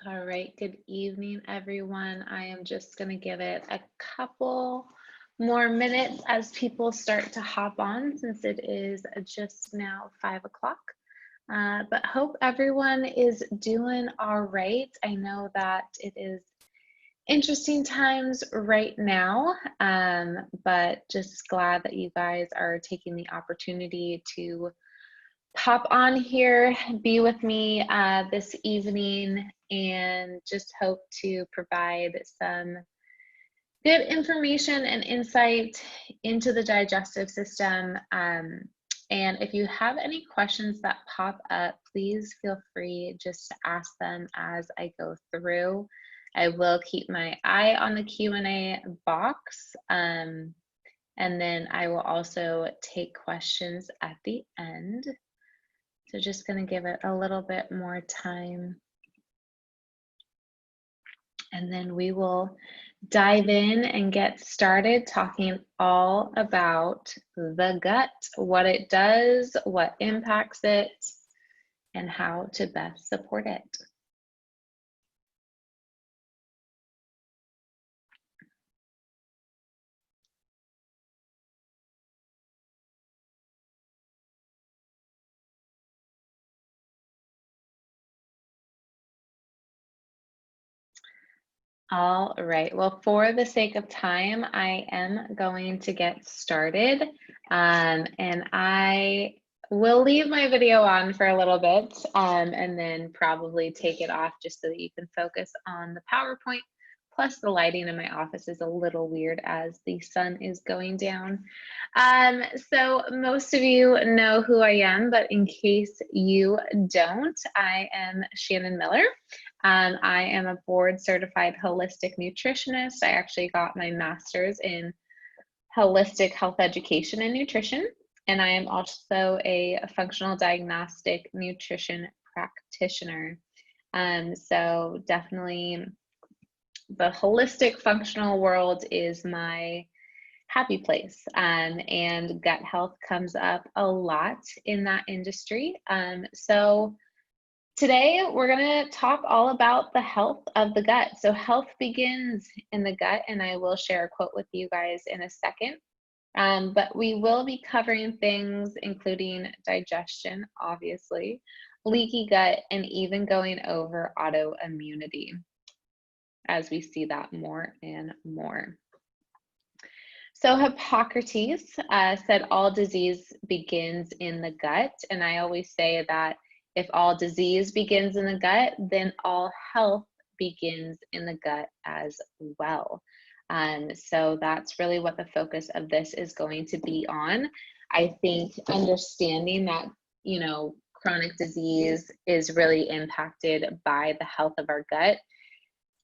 All right, good evening, everyone. I am just going to give it a couple more minutes as people start to hop on since it is just now 5 o'clock. But hope everyone is doing all right. I know that it is interesting times right now, but just glad that you guys are taking the opportunity to pop on here, be with me this evening, and just hope to provide some good information and insight into the digestive system. And if you have any questions that pop up, please feel free just to ask them as I go through. I will keep my eye on the Q&A box, and then I will also take questions at the end. So just going to give it a little bit more time. And then we will dive in and get started talking all about the gut, what it does, what impacts it, and how to best support it. All right, well, for the sake of time, I am going to get started, and I will leave my video on for a little bit, and then probably take it off just so that you can focus on the PowerPoint. Plus, the lighting in my office is a little weird as the sun is going down. So most of you know who I am, but in case you don't, I am Shannon Miller. I am a board certified holistic nutritionist. I actually got my master's in holistic health education and nutrition, and I am also a functional diagnostic nutrition practitioner. So definitely the holistic functional world is my happy place, and gut health comes up a lot in that industry. So today, we're going to talk all about the health of the gut. So health begins in the gut, and I will share a quote with you guys in a second. But we will be covering things including digestion, obviously, leaky gut, and even going over autoimmunity as we see that more and more. So Hippocrates said all disease begins in the gut, and I always say that if all disease begins in the gut, then all health begins in the gut as well. So that's really what the focus of this is going to be on. I think understanding that, chronic disease is really impacted by the health of our gut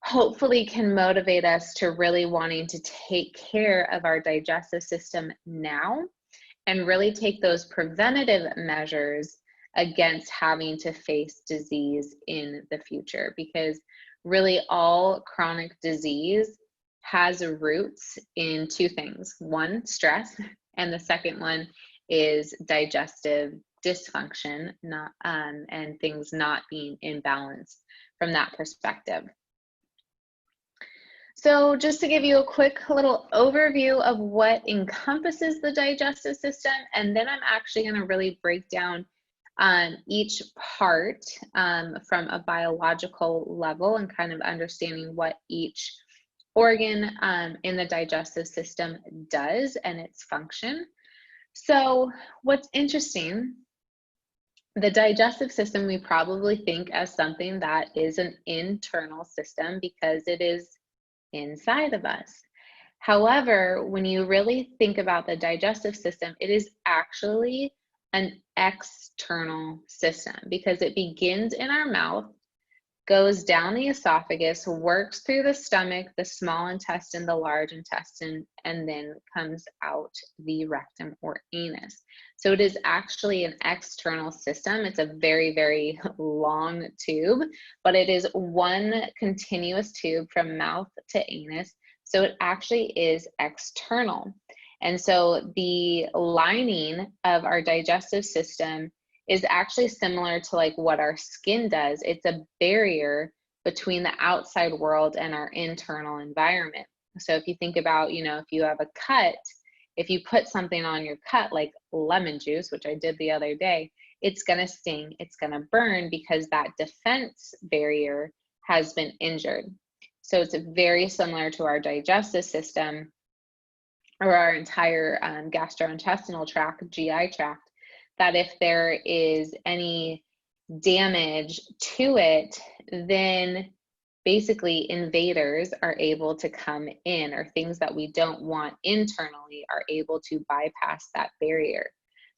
hopefully can motivate us to really wanting to take care of our digestive system now and really take those preventative measures against having to face disease in the future, because really all chronic disease has roots in two things. One, stress, and the second one is digestive dysfunction, and things not being in balance from that perspective. So just to give you a quick little overview of what encompasses the digestive system, and then I'm actually going to really break down each part from a biological level and kind of understanding what each organ in the digestive system does and its function. So what's interesting, the digestive system we probably think as something that is an internal system because it is inside of us. However, when you really think about the digestive system, it is actually an external system because it begins in our mouth, goes down the esophagus, works through the stomach, the small intestine, the large intestine, and then comes out the rectum or anus. So it is actually an external system. It's a very, very long tube, but it is one continuous tube from mouth to anus. So it actually is external. And so the lining of our digestive system is actually similar to like what our skin does. It's a barrier between the outside world and our internal environment. So if you think about, if you have a cut, if you put something on your cut like lemon juice, which I did the other day, it's going to sting, it's going to burn because that defense barrier has been injured. So it's very similar to our digestive system or our entire gastrointestinal tract, GI tract, that if there is any damage to it, then basically invaders are able to come in, or things that we don't want internally are able to bypass that barrier.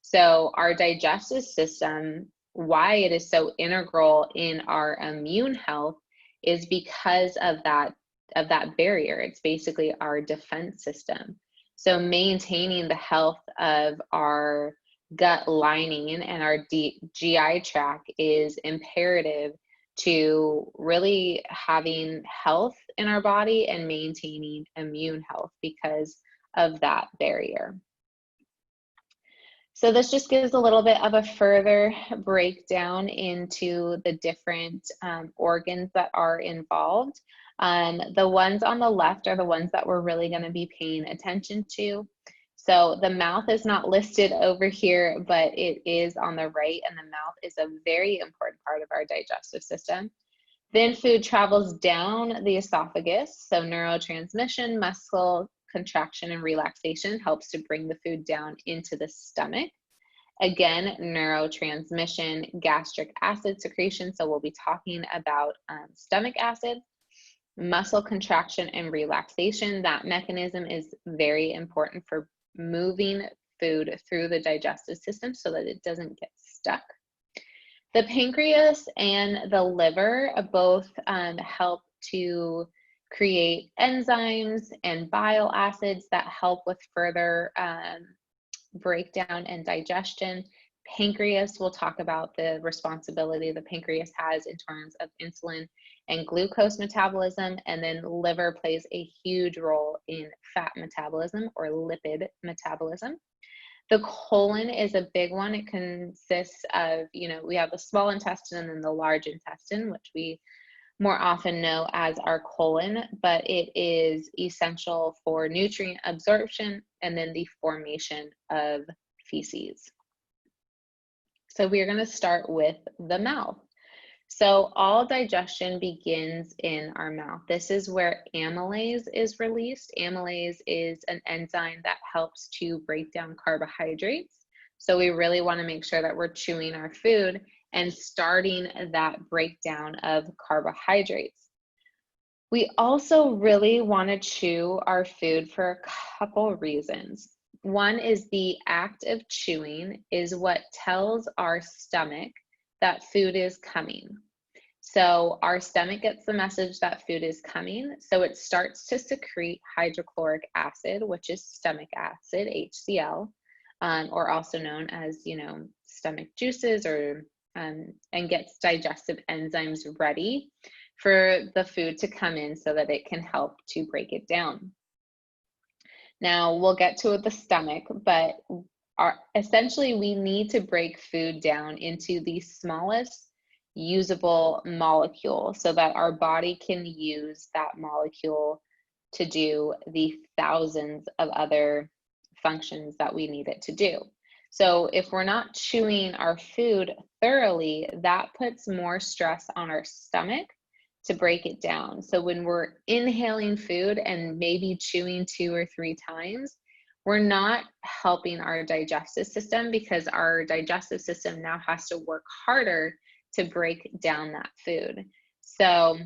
So our digestive system, why it is so integral in our immune health, is because of that barrier. It's basically our defense system. So maintaining the health of our gut lining and our GI tract is imperative to really having health in our body and maintaining immune health because of that barrier. So this just gives a little bit of a further breakdown into the different organs that are involved. The ones on the left are the ones that we're really going to be paying attention to. So the mouth is not listed over here, but it is on the right, and the mouth is a very important part of our digestive system. Then food travels down the esophagus. So neurotransmission, muscle contraction, and relaxation helps to bring the food down into the stomach. Again, neurotransmission, gastric acid secretion. So we'll be talking about stomach acid. Muscle contraction and relaxation. That mechanism is very important for moving food through the digestive system so that it doesn't get stuck. The pancreas and the liver both help to create enzymes and bile acids that help with further breakdown and digestion. Pancreas, we'll talk about the responsibility the pancreas has in terms of insulin and glucose metabolism, and then liver plays a huge role in fat metabolism or lipid metabolism. The colon is a big one. It consists of, we have the small intestine and then the large intestine, which we more often know as our colon, but it is essential for nutrient absorption and then the formation of feces. So we are going to start with the mouth. So all digestion begins in our mouth. This is where amylase is released. Amylase is an enzyme that helps to break down carbohydrates. So we really want to make sure that we're chewing our food and starting that breakdown of carbohydrates. We also really want to chew our food for a couple reasons. One is the act of chewing is what tells our stomach that food is coming. So our stomach gets the message that food is coming, so it starts to secrete hydrochloric acid, which is stomach acid, HCl, or also known as, stomach juices, or and gets digestive enzymes ready for the food to come in so that it can help to break it down. Now we'll get to the stomach, but essentially we need to break food down into the smallest usable molecule so that our body can use that molecule to do the thousands of other functions that we need it to do. So if we're not chewing our food thoroughly, that puts more stress on our stomach to break it down. So when we're inhaling food and maybe chewing 2 or 3 times, we're not helping our digestive system, because our digestive system now has to work harder to break down that food. So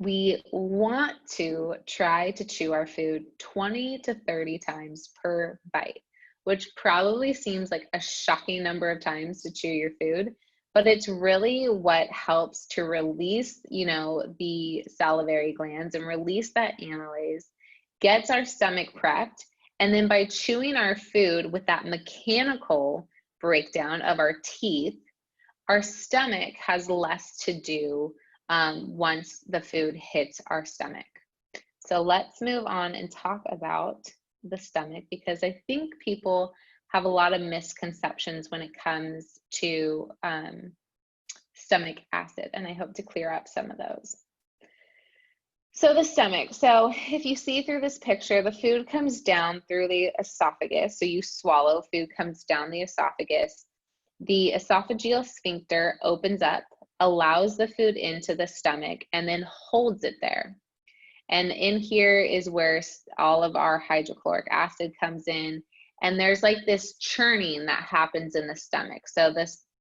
we want to try to chew our food 20 to 30 times per bite, which probably seems like a shocking number of times to chew your food, but it's really what helps to release, the salivary glands and release that amylase, gets our stomach prepped, and then by chewing our food with that mechanical breakdown of our teeth, our stomach has less to do once the food hits our stomach. So let's move on and talk about the stomach, because I think people have a lot of misconceptions when it comes to stomach acid, and I hope to clear up some of those. So the stomach, so if you see through this picture, the food comes down through the esophagus. So you swallow, food comes down the esophagus. The esophageal sphincter opens up, allows the food into the stomach, and then holds it there. And in here is where all of our hydrochloric acid comes in. And there's like this churning that happens in the stomach. So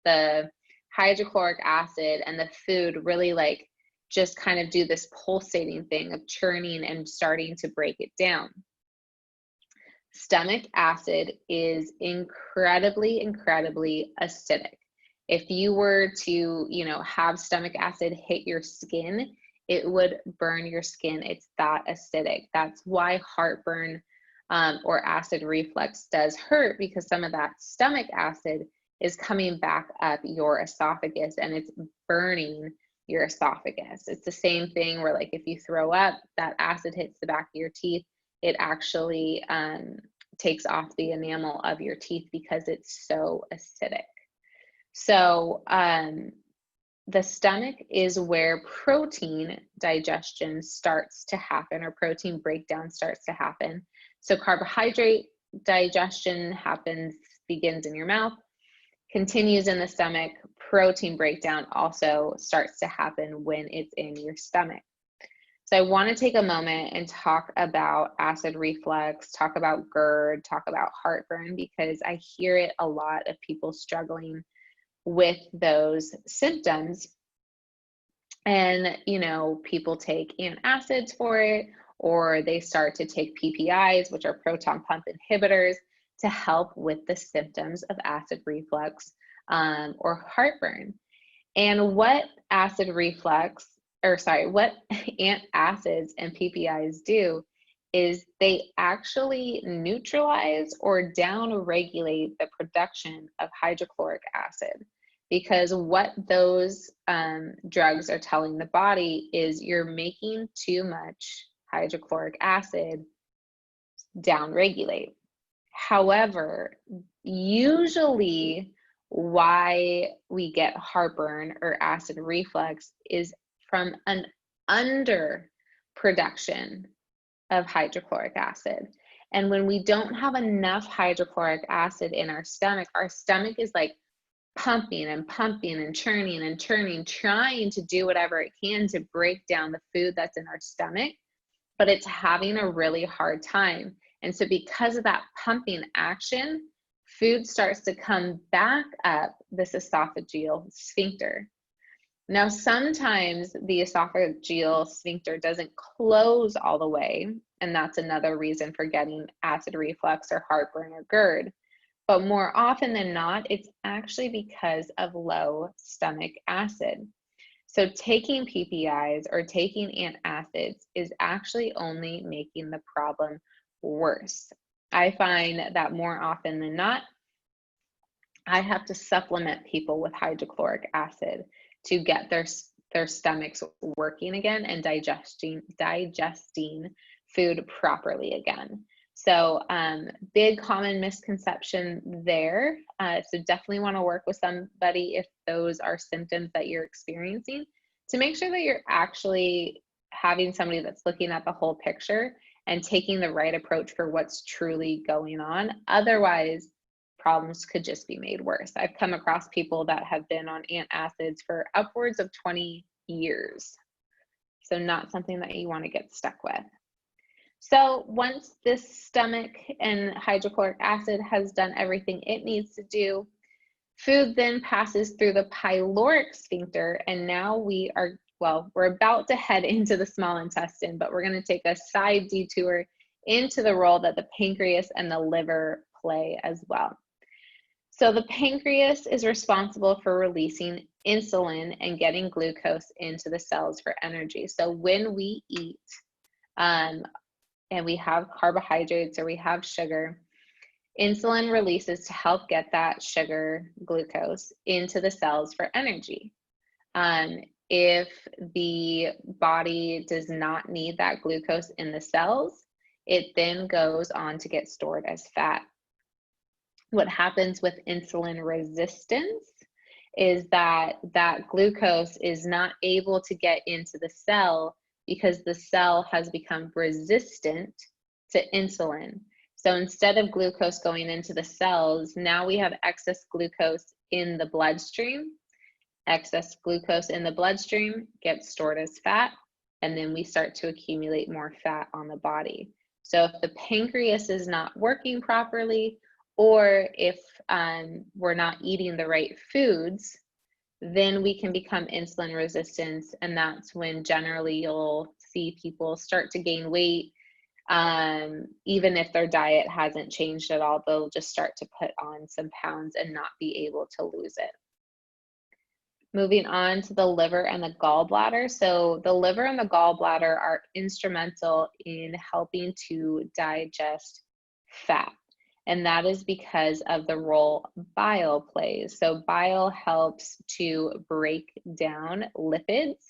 the hydrochloric acid and the food really like just kind of do this pulsating thing of churning and starting to break it down. Stomach acid is incredibly, incredibly acidic. If you were to, have stomach acid hit your skin, it would burn your skin. It's that acidic. That's why heartburn or acid reflux does hurt, because some of that stomach acid is coming back up your esophagus and it's burning your esophagus. It's the same thing where like if you throw up, that acid hits the back of your teeth, it actually takes off the enamel of your teeth because it's so acidic. So the stomach is where protein digestion starts to happen, or protein breakdown starts to happen. So carbohydrate digestion begins in your mouth, continues in the stomach. Protein breakdown also starts to happen when it's in your stomach. So I want to take a moment and talk about acid reflux, talk about GERD, talk about heartburn, because I hear it a lot of people struggling with those symptoms. And, people take antacids for it, or they start to take PPIs, which are proton pump inhibitors, to help with the symptoms of acid reflux or heartburn. And what what antacids and PPIs do is they actually neutralize or downregulate the production of hydrochloric acid. Because what those drugs are telling the body is you're making too much hydrochloric acid, downregulate. However, usually why we get heartburn or acid reflux is from an underproduction of hydrochloric acid. And when we don't have enough hydrochloric acid in our stomach is like pumping and pumping and churning, trying to do whatever it can to break down the food that's in our stomach, but it's having a really hard time. And so because of that pumping action, food starts to come back up this esophageal sphincter. Now, sometimes the esophageal sphincter doesn't close all the way, and that's another reason for getting acid reflux or heartburn or GERD. But more often than not, it's actually because of low stomach acid. So taking PPIs or taking antacids is actually only making the problem worse. I find that more often than not, I have to supplement people with hydrochloric acid to get their stomachs working again and digesting food properly again. So big common misconception there. So definitely want to work with somebody if those are symptoms that you're experiencing, to make sure that you're actually having somebody that's looking at the whole picture and taking the right approach for what's truly going on. Otherwise, problems could just be made worse. I've come across people that have been on antacids for upwards of 20 years. So not something that you want to get stuck with. So once this stomach and hydrochloric acid has done everything it needs to do, food then passes through the pyloric sphincter, and now we're about to head into the small intestine, but we're going to take a side detour into the role that the pancreas and the liver play as well. So the pancreas is responsible for releasing insulin and getting glucose into the cells for energy. So when we eat and we have carbohydrates or we have sugar, insulin releases to help get that sugar, glucose, into the cells for energy. If the body does not need that glucose in the cells, it then goes on to get stored as fat. What happens with insulin resistance is that that glucose is not able to get into the cell because the cell has become resistant to insulin. So instead of glucose going into the cells, now we have excess glucose in the bloodstream. Excess glucose in the bloodstream gets stored as fat, and then we start to accumulate more fat on the body. So if the pancreas is not working properly, or if we're not eating the right foods, then we can become insulin resistant, and that's when generally you'll see people start to gain weight. Even if their diet hasn't changed at all, they'll just start to put on some pounds and not be able to lose it. Moving on to the liver and the gallbladder. So the liver and the gallbladder are instrumental in helping to digest fat. And that is because of the role bile plays. So bile helps to break down lipids.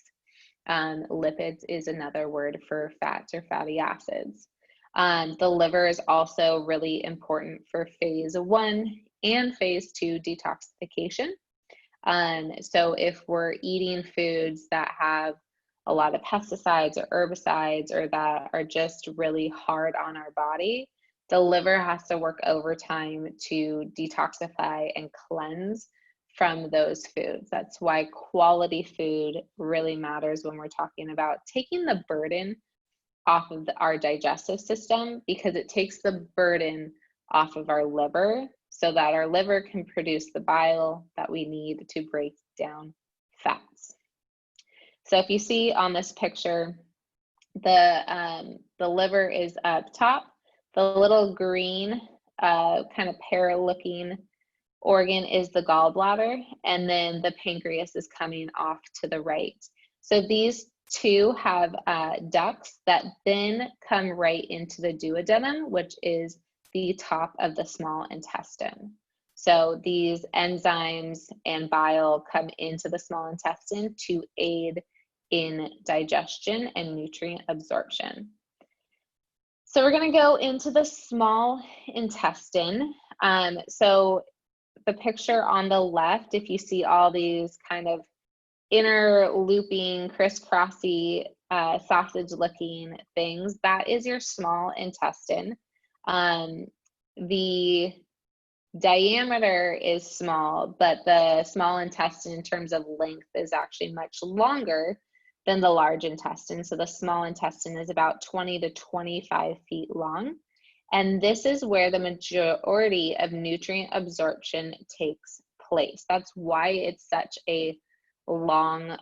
Lipids is another word for fats or fatty acids. The liver is also really important for phase 1 and phase 2 detoxification. So if we're eating foods that have a lot of pesticides or herbicides, or that are just really hard on our body, the liver has to work overtime to detoxify and cleanse from those foods. That's why quality food really matters when we're talking about taking the burden off of our digestive system, because it takes the burden off of our liver so that our liver can produce the bile that we need to break down fats. So if you see on this picture, the liver is up top. The little green kind of pear-looking organ is the gallbladder, and then the pancreas is coming off to the right. So these two have ducts that then come right into the duodenum, which is the top of the small intestine. So these enzymes and bile come into the small intestine to aid in digestion and nutrient absorption. So we're going to go into the small intestine. So the picture on the left, if you see all these kind of inner looping, crisscrossy, sausage-looking things, that is your small intestine. The diameter is small, but the small intestine in terms of length is actually much longer than the large intestine. So the small intestine is about 20 to 25 feet long. And this is where the majority of nutrient absorption takes place. That's why it's such a long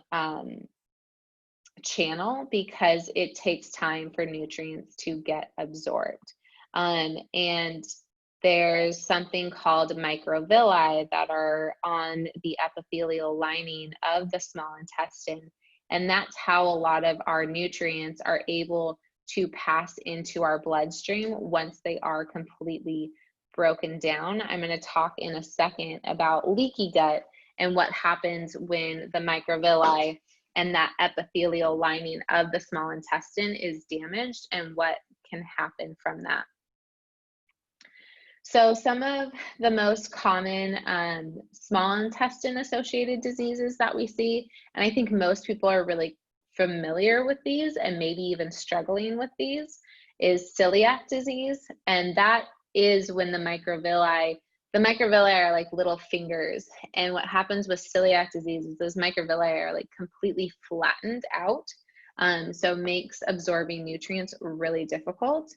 channel, because it takes time for nutrients to get absorbed. And there's something called microvilli that are on the epithelial lining of the small intestine. And that's how a lot of our nutrients are able to pass into our bloodstream once they are completely broken down. I'm going to talk in a second about leaky gut and what happens when the microvilli and that epithelial lining of the small intestine is damaged and what can happen from that. So some of the most common small intestine associated diseases that we see, and I think most people are really familiar with these and maybe even struggling with these, is celiac disease. And that is when the microvilli are like little fingers. And what happens with celiac disease is those microvilli are like completely flattened out. So makes absorbing nutrients really difficult.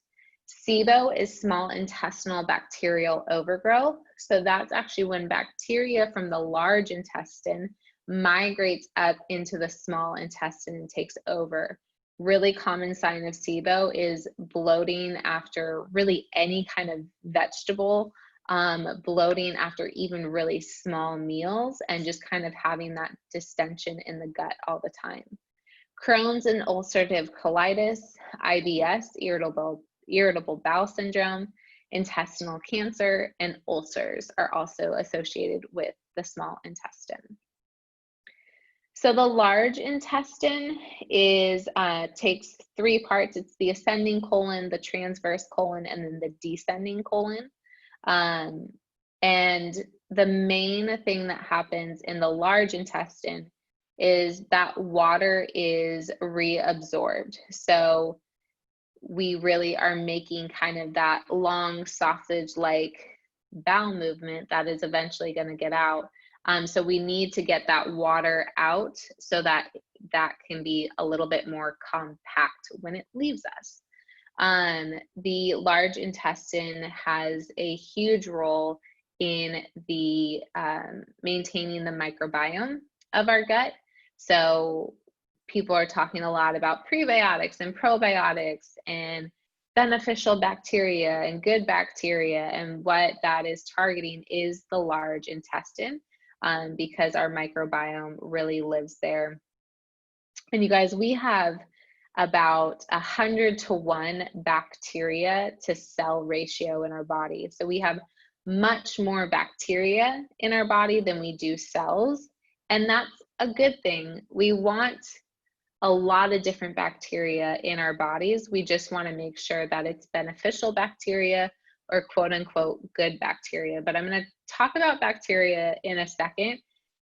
SIBO is small intestinal bacterial overgrowth. So that's actually when bacteria from the large intestine migrates up into the small intestine and takes over. Really common sign of SIBO is bloating after really any kind of vegetable, bloating after even really small meals, and just kind of having that distension in the gut all the time. Crohn's and ulcerative colitis, IBS, irritable bowel syndrome, intestinal cancer, and ulcers are also associated with the small intestine. So the large intestine takes three parts. It's the ascending colon, the transverse colon, and then the descending colon. And the main thing that happens in the large intestine is that water is reabsorbed. So we really are making kind of that long sausage-like bowel movement that is eventually going to get out. So we need to get that water out so that that can be a little bit more compact when it leaves us. The large intestine has a huge role in the maintaining the microbiome of our gut. So people are talking a lot about prebiotics and probiotics and beneficial bacteria and good bacteria, and what that is targeting is the large intestine, because our microbiome really lives there. And you guys, we have about 100-to-1 bacteria to cell ratio in our body. So we have much more bacteria in our body than we do cells, and that's a good thing. We want a lot of different bacteria in our bodies. We just want to make sure that it's beneficial bacteria, or quote unquote good bacteria. But I'm going to talk about bacteria in a second,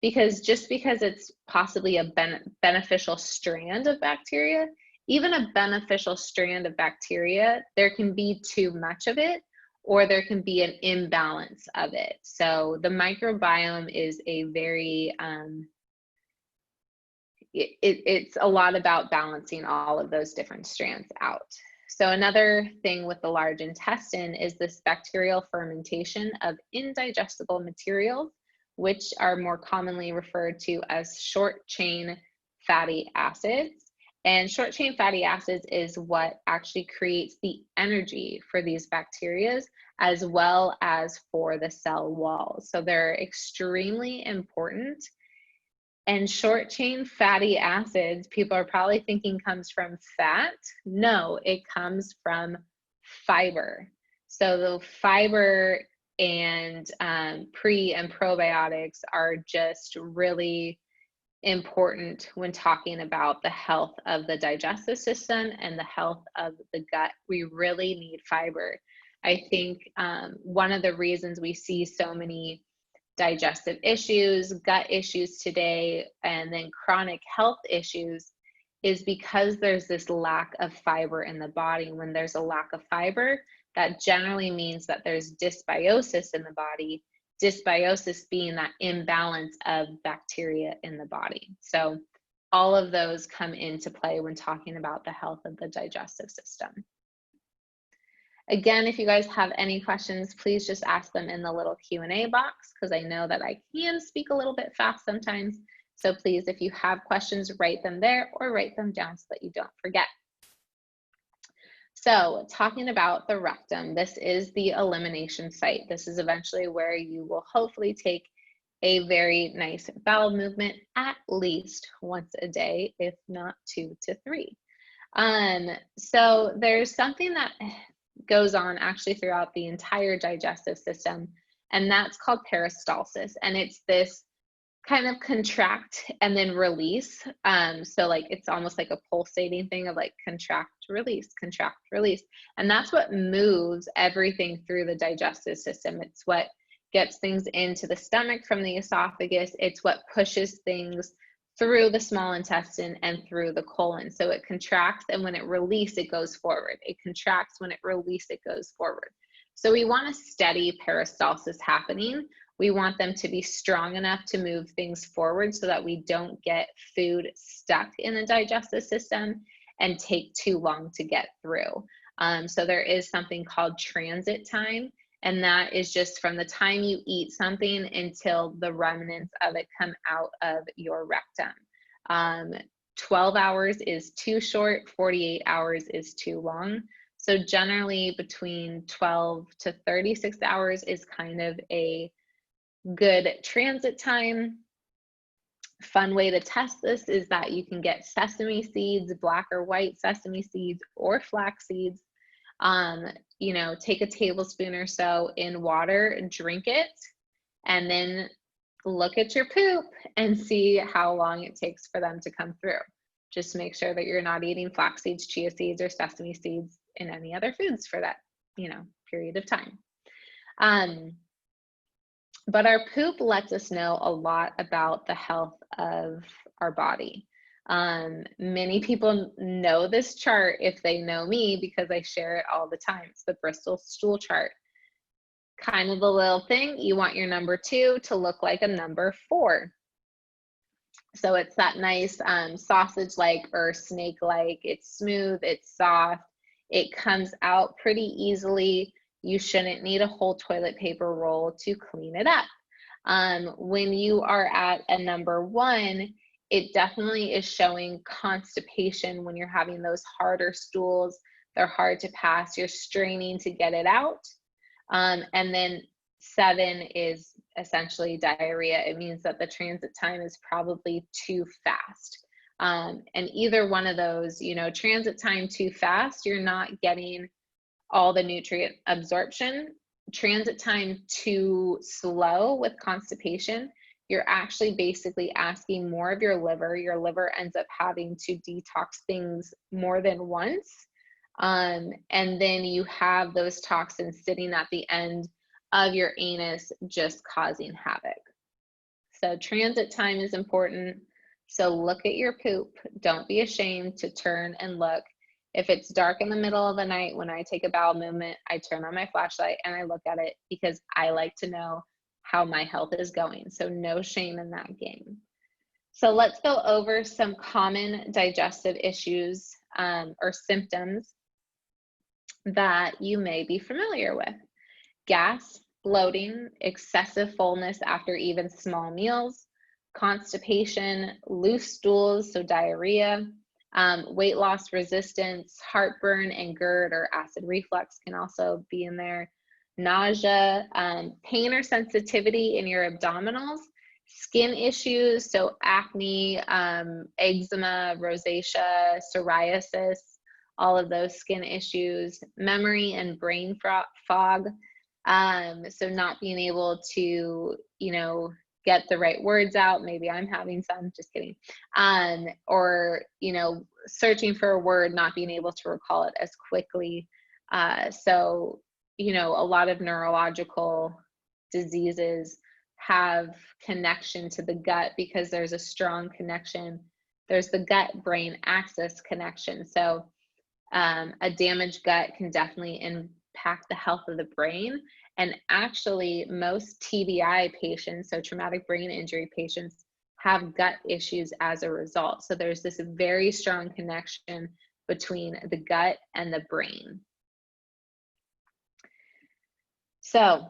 because just because it's possibly a beneficial strand of bacteria, even a beneficial strand of bacteria, there can be too much of it, or there can be an imbalance of it. So the microbiome is a very, it's a lot about balancing all of those different strands out. So another thing with the large intestine is this bacterial fermentation of indigestible materials, which are more commonly referred to as short chain fatty acids. And short chain fatty acids is what actually creates the energy for these bacteria, as well as for the cell walls. So they're extremely important. And short chain fatty acids, people are probably thinking comes from fat. No, it comes from fiber. So the fiber and pre and probiotics are just really important when talking about the health of the digestive system and the health of the gut. We really need fiber. I think one of the reasons we see so many digestive issues, gut issues today, and then chronic health issues is because there's this lack of fiber in the body. When there's a lack of fiber, that generally means that there's dysbiosis in the body, dysbiosis being that imbalance of bacteria in the body. So all of those come into play when talking about the health of the digestive system. Again, if you guys have any questions, please just ask them in the little Q&A box, because I know that I can speak a little bit fast sometimes. So please, if you have questions, write them there or write them down so that you don't forget. So talking about the rectum, this is the elimination site. This is eventually where you will hopefully take a very nice bowel movement at least once a day, if not 2 to 3. So there's something that goes on actually throughout the entire digestive system, and that's called peristalsis. And it's this kind of contract and then release. So like it's almost like a pulsating thing of like contract, release, and that's what moves everything through the digestive system. It's what gets things into the stomach from the esophagus. It's what pushes things through the small intestine and through the colon. So it contracts, and when it releases, it goes forward. It contracts, when it releases, it goes forward. So we want a steady peristalsis happening. We want them to be strong enough to move things forward so that we don't get food stuck in the digestive system and take too long to get through. So there is something called transit time, and that is just from the time you eat something until the remnants of it come out of your rectum. 12 hours is too short, 48 hours is too long. So generally between 12 to 36 hours is kind of a good transit time. Fun way to test this is that you can get sesame seeds, black or white sesame seeds, or flax seeds. You know, take a tablespoon or so in water, drink it, and then look at your poop and see how long it takes for them to come through. Just make sure that you're not eating flax seeds, chia seeds, or sesame seeds in any other foods for that, you know, period of time. But our poop lets us know a lot about the health of our body. Many people know this chart if they know me because I share it all the time. It's the Bristol stool chart. Kind of the little thing, you want your number 2 to look like a number 4. So it's that nice sausage-like or snake-like. It's smooth, it's soft, it comes out pretty easily. You shouldn't need a whole toilet paper roll to clean it up. When you are at a number 1, it definitely is showing constipation when you're having those harder stools. They're hard to pass, you're straining to get it out. And then 7 is essentially diarrhea. It means that the transit time is probably too fast. And either one of those, you know, transit time too fast, you're not getting all the nutrient absorption. Transit time too slow with constipation, you're actually basically asking more of your liver. Your liver ends up having to detox things more than once. And then you have those toxins sitting at the end of your anus, just causing havoc. So transit time is important. So look at your poop. Don't be ashamed to turn and look. If it's dark in the middle of the night when I take a bowel movement, I turn on my flashlight and I look at it because I like to know how my health is going. So no shame in that game. So let's go over some common digestive issues or symptoms that you may be familiar with. Gas, bloating, excessive fullness after even small meals, constipation, loose stools, so diarrhea, weight loss resistance, heartburn and GERD or acid reflux can also be in there, nausea, pain or sensitivity in your abdominals, skin issues, so acne, eczema, rosacea, psoriasis, all of those skin issues, memory and brain fog, so not being able to, you know, get the right words out. Maybe I'm having some, just kidding. Or, you know, searching for a word, not being able to recall it as quickly. So, you know, a lot of neurological diseases have connection to the gut because there's a strong connection. There's the gut-brain axis connection. So a damaged gut can definitely impact the health of the brain. And actually, most TBI patients, so traumatic brain injury patients, have gut issues as a result. So there's this very strong connection between the gut and the brain. So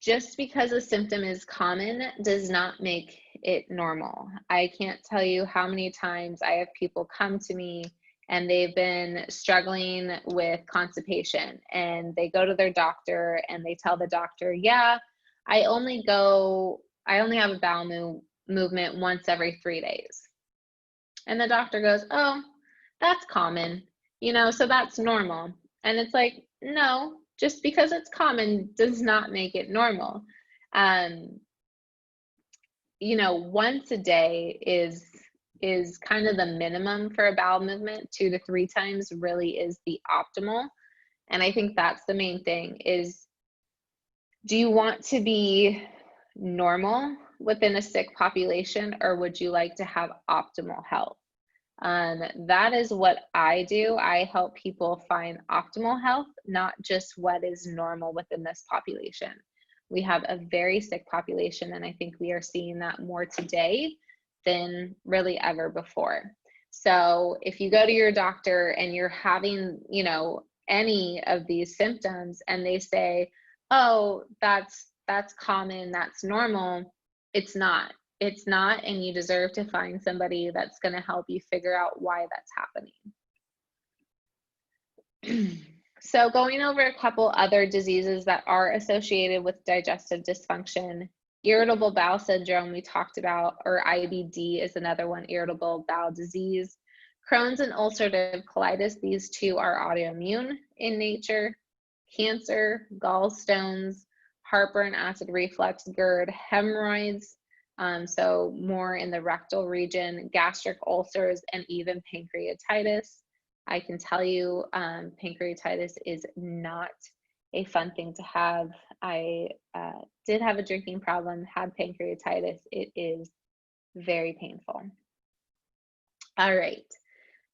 just because a symptom is common does not make it normal. I can't tell you how many times I have people come to me and they've been struggling with constipation and they go to their doctor and they tell the doctor, yeah, I only have a bowel movement once every 3 days. And the doctor goes, oh, that's common, you know, so that's normal. And it's like, no, just because it's common does not make it normal. You know, once a day is kind of the minimum for a bowel movement. 2 to 3 times really is the optimal. And I think that's the main thing is, do you want to be normal within a sick population, or would you like to have optimal health? That is what I do. I help people find optimal health, not just what is normal within this population. We have a very sick population, and I think we are seeing that more today than really ever before. So if you go to your doctor and you're having, you know, any of these symptoms and they say, oh, that's common, that's normal, it's not. It's not, and you deserve to find somebody that's going to help you figure out why that's happening. So going over a couple other diseases that are associated with digestive dysfunction, irritable bowel syndrome we talked about, or IBD is another one, irritable bowel disease. Crohn's and ulcerative colitis, these two are autoimmune in nature. Cancer, gallstones, heartburn, acid reflux, GERD, hemorrhoids, so more in the rectal region, gastric ulcers, and even pancreatitis. I can tell you pancreatitis is not a fun thing to have. I did have a drinking problem, had pancreatitis. It is very painful. All right.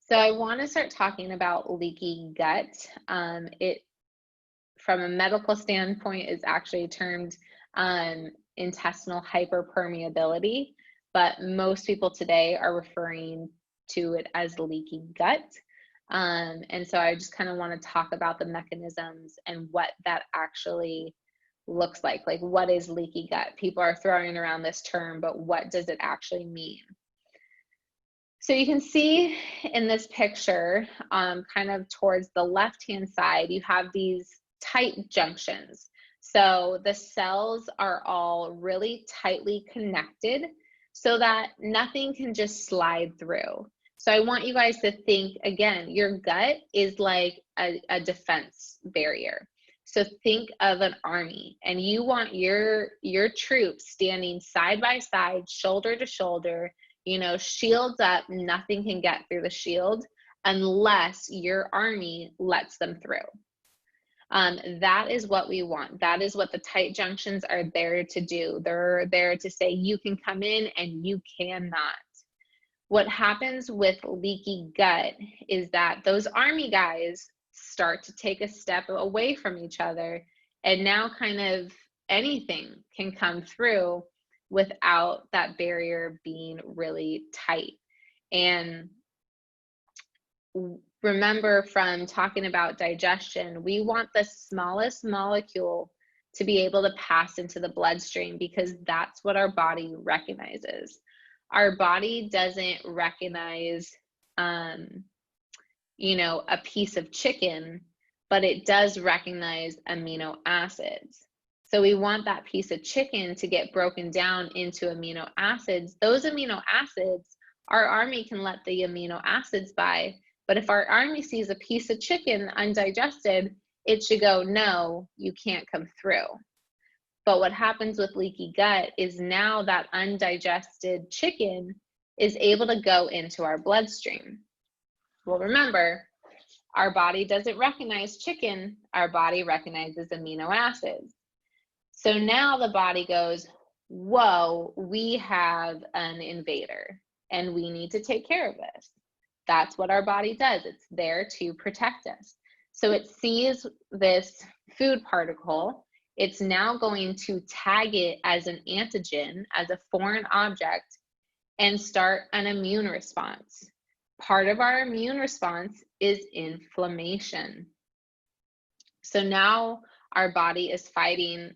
So I want to start talking about leaky gut. It, from a medical standpoint, is actually termed intestinal hyperpermeability, but most people today are referring to it as leaky gut. And so I just kind of want to talk about the mechanisms and what that actually looks like. Like, what is leaky gut? People are throwing around this term, but what does it actually mean? So you can see in this picture, kind of towards the left-hand side, you have these tight junctions. So the cells are all really tightly connected so that nothing can just slide through. So I want you guys to think, again, your gut is like a defense barrier. So think of an army, and you want your troops standing side by side, shoulder to shoulder, you know, shields up, nothing can get through the shield unless your army lets them through. That is what we want. That is what the tight junctions are there to do. They're there to say you can come in and you cannot. What happens with leaky gut is that those army guys start to take a step away from each other, and now kind of anything can come through without that barrier being really tight. And remember, from talking about digestion, we want the smallest molecule to be able to pass into the bloodstream because that's what our body recognizes. Our body doesn't recognize, you know, a piece of chicken, but it does recognize amino acids. So we want that piece of chicken to get broken down into amino acids. Those amino acids, our army can let the amino acids by, but if our army sees a piece of chicken undigested, it should go, no, you can't come through. But what happens with leaky gut is now that undigested chicken is able to go into our bloodstream. Well, remember, our body doesn't recognize chicken, our body recognizes amino acids. So now the body goes, whoa, we have an invader and we need to take care of this. That's what our body does. It's there to protect us. So it sees this food particle. It's now going to tag it as an antigen, as a foreign object, and start an immune response. Part of our immune response is inflammation. So now our body is fighting,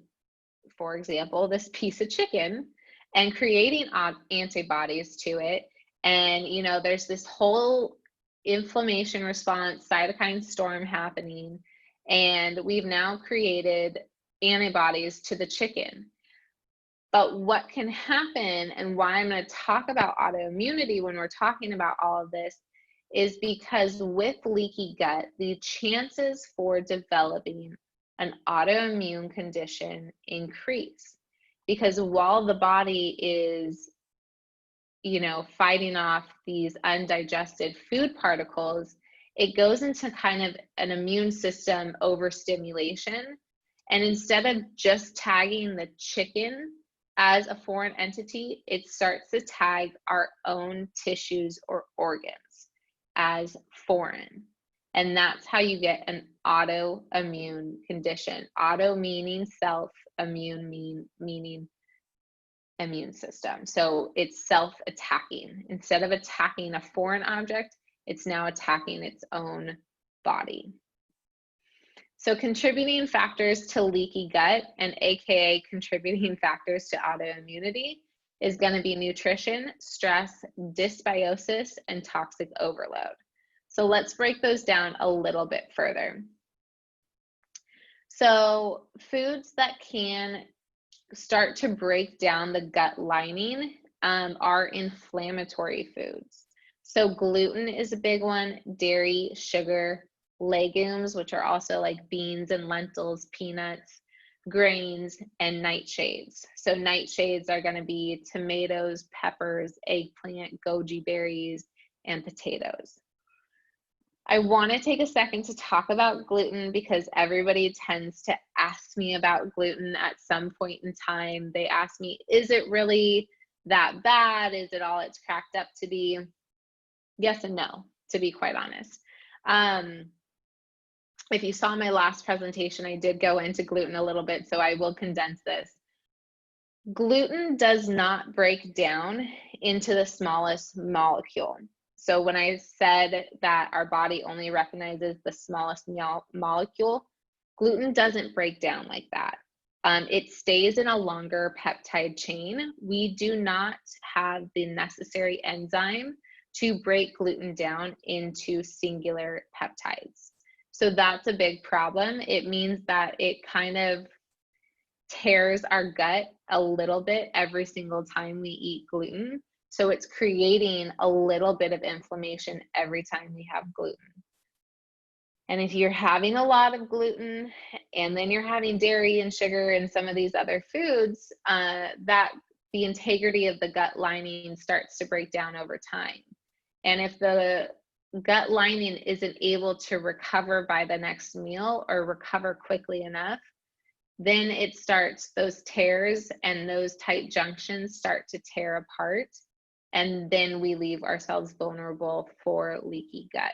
for example, this piece of chicken and creating antibodies to it. And, you know, there's this whole inflammation response, cytokine storm happening. And we've now created antibodies to the chicken. But what can happen, and why I'm going to talk about autoimmunity when we're talking about all of this, is because with leaky gut, the chances for developing an autoimmune condition increase. Because while the body is, you know, fighting off these undigested food particles, it goes into kind of an immune system overstimulation. And instead of just tagging the chicken as a foreign entity, it starts to tag our own tissues or organs as foreign. And that's how you get an autoimmune condition. Auto meaning self, immune meaning immune system. So it's self-attacking. Instead of attacking a foreign object, it's now attacking its own body. So contributing factors to leaky gut, and AKA contributing factors to autoimmunity, is going to be nutrition, stress, dysbiosis, and toxic overload. So let's break those down a little bit further. So foods that can start to break down the gut lining are inflammatory foods. So gluten is a big one, dairy, sugar, legumes, which are also like beans and lentils, peanuts, grains, and nightshades. So nightshades are going to be tomatoes, peppers, eggplant, goji berries, and potatoes. I want to take a second to talk about gluten because everybody tends to ask me about gluten at some point in time. They ask me, is it really that bad? Is it all it's cracked up to be? Yes and no, to be quite honest. If you saw my last presentation, I did go into gluten a little bit, so I will condense this. Gluten does not break down into the smallest molecule. So when I said that our body only recognizes the smallest molecule, gluten doesn't break down like that. It stays in a longer peptide chain. We do not have the necessary enzyme to break gluten down into singular peptides. So that's a big problem. It means that it kind of tears our gut a little bit every single time we eat gluten. So it's creating a little bit of inflammation every time we have gluten. And if you're having a lot of gluten and then you're having dairy and sugar and some of these other foods, that the integrity of the gut lining starts to break down over time. And if the gut lining isn't able to recover by the next meal or recover quickly enough, then it starts, those tears and those tight junctions start to tear apart. And then we leave ourselves vulnerable for leaky gut.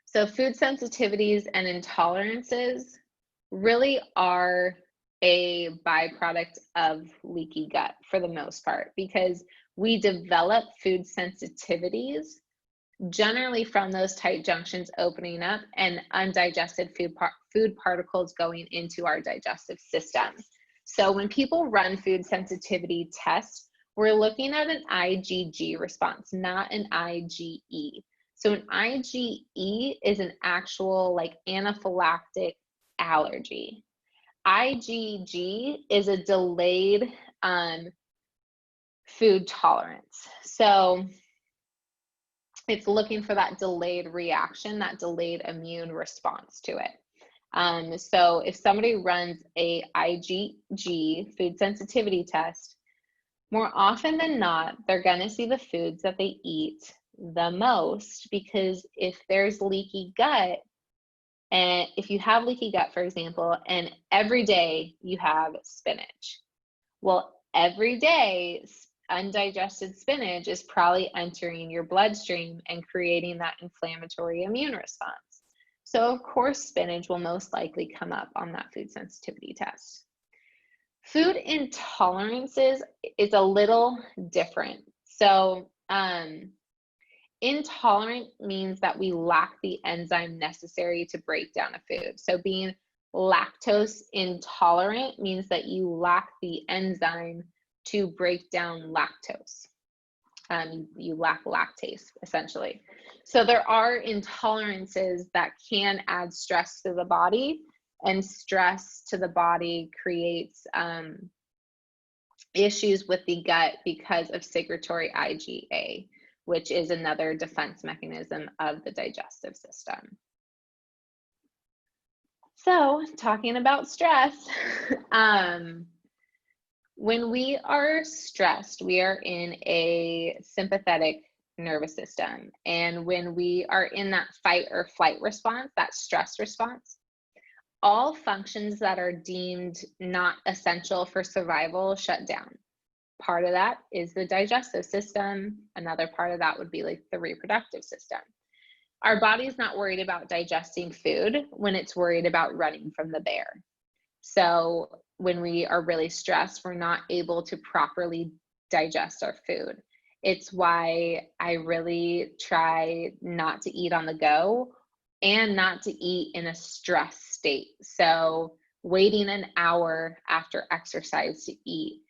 So food sensitivities and intolerances really are a byproduct of leaky gut for the most part, because we develop food sensitivities generally from those tight junctions opening up and undigested food particles going into our digestive system. So when people run food sensitivity tests, we're looking at an IgG response, not an IgE. So an IgE is an actual like anaphylactic allergy. IgG is a delayed food tolerance. So it's looking for that delayed reaction, that delayed immune response to it. So if somebody runs a IgG food sensitivity test, more often than not, they're gonna see the foods that they eat the most, because if there's leaky gut, and if you have leaky gut, for example, and every day you have spinach, well, every day undigested spinach is probably entering your bloodstream and creating that inflammatory immune response. So of course, spinach will most likely come up on that food sensitivity test. Food intolerances is a little different. So intolerant means that we lack the enzyme necessary to break down a food. So being lactose intolerant means that you lack the enzyme to break down lactose. You lack lactase, essentially. So there are intolerances that can add stress to the body, and stress to the body creates issues with the gut because of secretory IgA, which is another defense mechanism of the digestive system. So talking about stress, when we are stressed, we are in a sympathetic nervous system. And when we are in that fight or flight response, that stress response, all functions that are deemed not essential for survival shut down. Part of that is the digestive system. Another part of that would be like the reproductive system. Our body's not worried about digesting food when it's worried about running from the bear. So when we are really stressed, we're not able to properly digest our food. It's why I really try not to eat on the go and not to eat in a stress state. So waiting an hour after exercise to eat,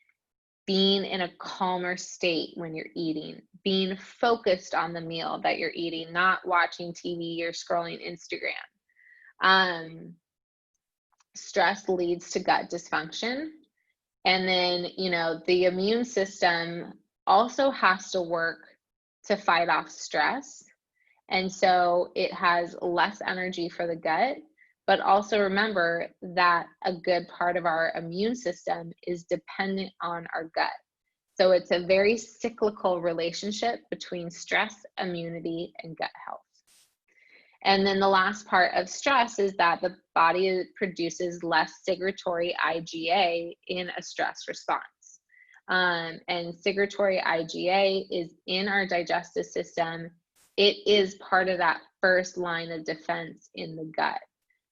being in a calmer state when you're eating, being focused on the meal that you're eating, not watching TV or scrolling Instagram. Stress leads to gut dysfunction. And then, you know, the immune system also has to work to fight off stress. And so it has less energy for the gut, but also remember that a good part of our immune system is dependent on our gut. So it's a very cyclical relationship between stress, immunity, and gut health. And then the last part of stress is that the body produces less secretory IgA in a stress response. And secretory IgA is in our digestive system. It is part of that first line of defense in the gut.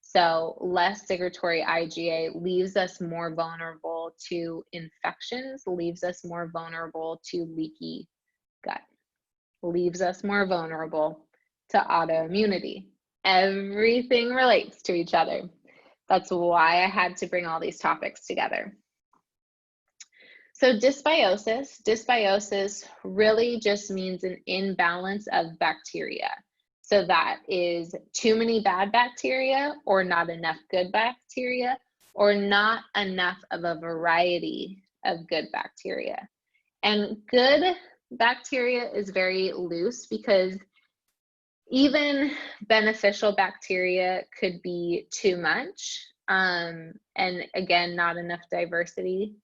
So less secretory IgA leaves us more vulnerable to infections, leaves us more vulnerable to leaky gut, leaves us more vulnerable to autoimmunity. Everything relates to each other. That's why I had to bring all these topics together. So dysbiosis really just means an imbalance of bacteria. So that is too many bad bacteria or not enough good bacteria or not enough of a variety of good bacteria. And good bacteria is very loose because even beneficial bacteria could be too much. And again, not enough diversity.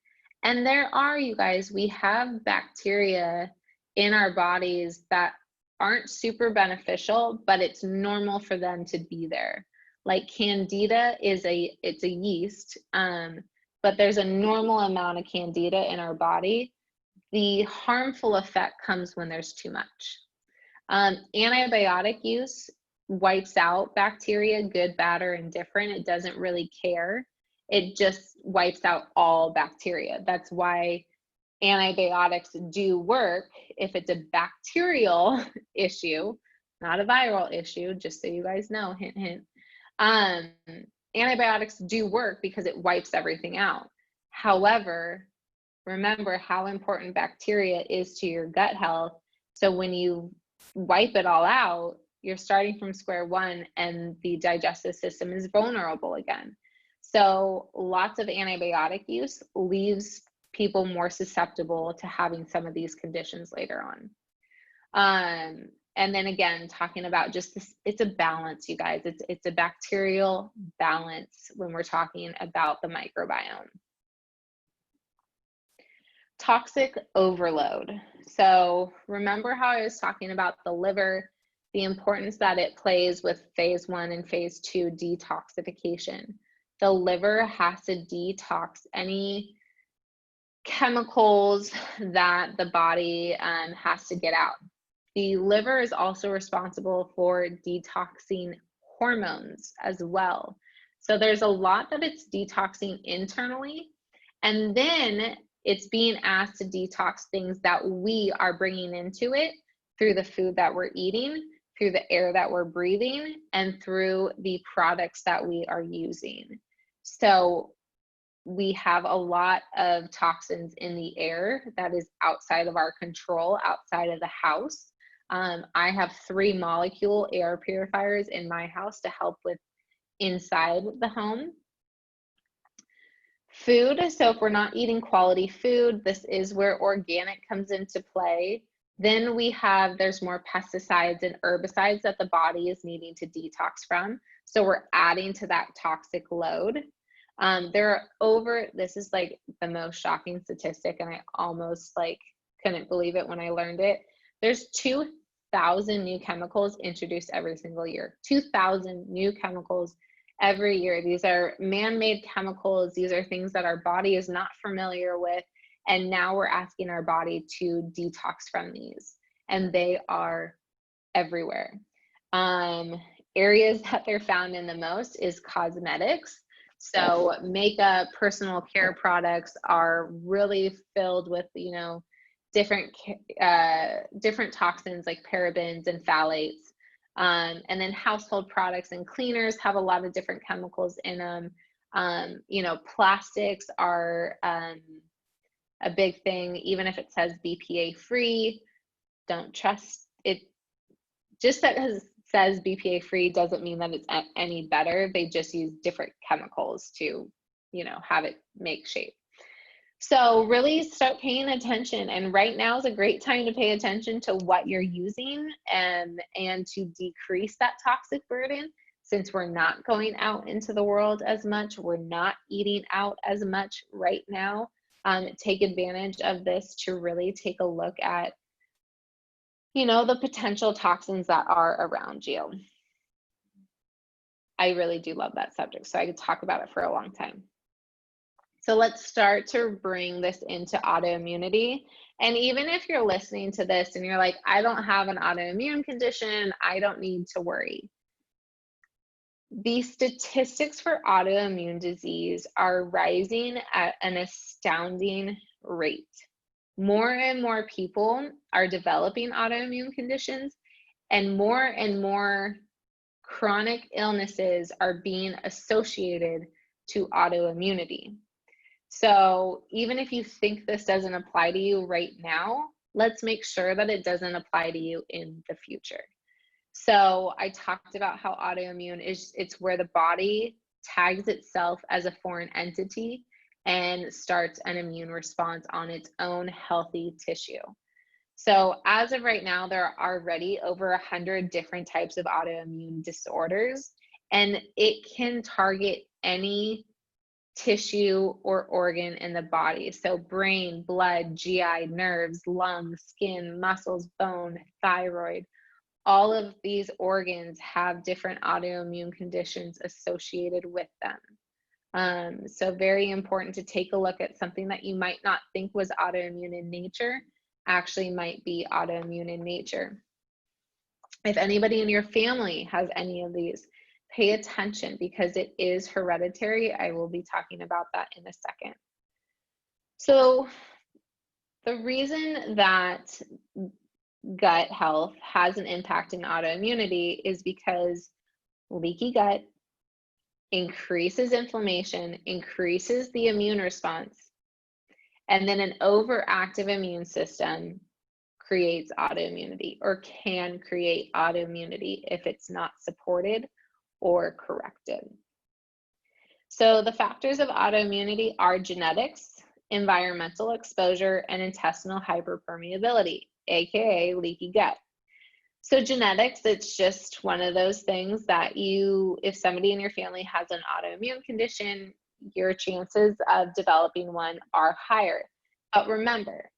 And there are, you guys, we have bacteria in our bodies that aren't super beneficial, but it's normal for them to be there. Like Candida it's a yeast, but there's a normal amount of Candida in our body. The harmful effect comes when there's too much. Antibiotic use wipes out bacteria, good, bad, or indifferent. It doesn't really care. It just wipes out all bacteria. That's why antibiotics do work if it's a bacterial issue, not a viral issue, just so you guys know, hint, hint. Antibiotics do work because it wipes everything out. However, remember how important bacteria is to your gut health. So when you wipe it all out, you're starting from square one and the digestive system is vulnerable again. So lots of antibiotic use leaves people more susceptible to having some of these conditions later on. And then again, talking about just this, it's a balance, you guys. It's a bacterial balance when we're talking about the microbiome. Toxic overload. So remember how I was talking about the liver, the importance that it plays with phase 1 and phase 2 detoxification. The liver has to detox any chemicals that the body has to get out. The liver is also responsible for detoxing hormones as well. So there's a lot that it's detoxing internally, and then it's being asked to detox things that we are bringing into it through the food that we're eating, through the air that we're breathing, and through the products that we are using. So we have a lot of toxins in the air that is outside of our control, outside of the house. I have 3 molecule air purifiers in my house to help with inside the home. Food, so if we're not eating quality food, this is where organic comes into play. Then there's more pesticides and herbicides that the body is needing to detox from. So we're adding to that toxic load. This is like the most shocking statistic, and I almost couldn't believe it when I learned it. There's 2,000 new chemicals introduced every single year. 2,000 new chemicals every year. These are man-made chemicals. These are things that our body is not familiar with. And now we're asking our body to detox from these. And they are everywhere. Areas that they're found in the most is cosmetics. So makeup, personal care products are really filled with, different toxins like parabens and phthalates. And then household products and cleaners have a lot of different chemicals in them. Plastics are a big thing. Even if it says BPA free, don't trust it. Just that it says BPA free doesn't mean that it's any better. They just use different chemicals to, have it make shape. So really start paying attention, and right now is a great time to pay attention to what you're using and to decrease that toxic burden. Since we're not going out into the world as much, we're not eating out as much right now. Take advantage of this to really take a look at, the potential toxins that are around you. I really do love that subject, so I could talk about it for a long time. So let's start to bring this into autoimmunity. And even if you're listening to this and you're like, I don't have an autoimmune condition, I don't need to worry. The statistics for autoimmune disease are rising at an astounding rate. More and more people are developing autoimmune conditions, and more chronic illnesses are being associated to autoimmunity. So even if you think this doesn't apply to you right now, let's make sure that it doesn't apply to you in the future. So I talked about how autoimmune it's where the body tags itself as a foreign entity and starts an immune response on its own healthy tissue. So as of right now, there are already over 100 different types of autoimmune disorders, and it can target any tissue or organ in the body. So brain, blood, GI, nerves, lungs, skin, muscles, bone, thyroid. All of these organs have different autoimmune conditions associated with them. So very important to take a look at something that you might not think was autoimmune in nature, actually might be autoimmune in nature. If anybody in your family has any of these, pay attention because it is hereditary. I will be talking about that in a second. So the reason that gut health has an impact in autoimmunity is because leaky gut increases inflammation, increases the immune response, and then an overactive immune system creates autoimmunity, or can create autoimmunity if it's not supported or corrected. So the factors of autoimmunity are genetics, environmental exposure, and intestinal hyperpermeability, aka leaky gut. So genetics, it's just one of those things that if somebody in your family has an autoimmune condition, your chances of developing one are higher. But remember,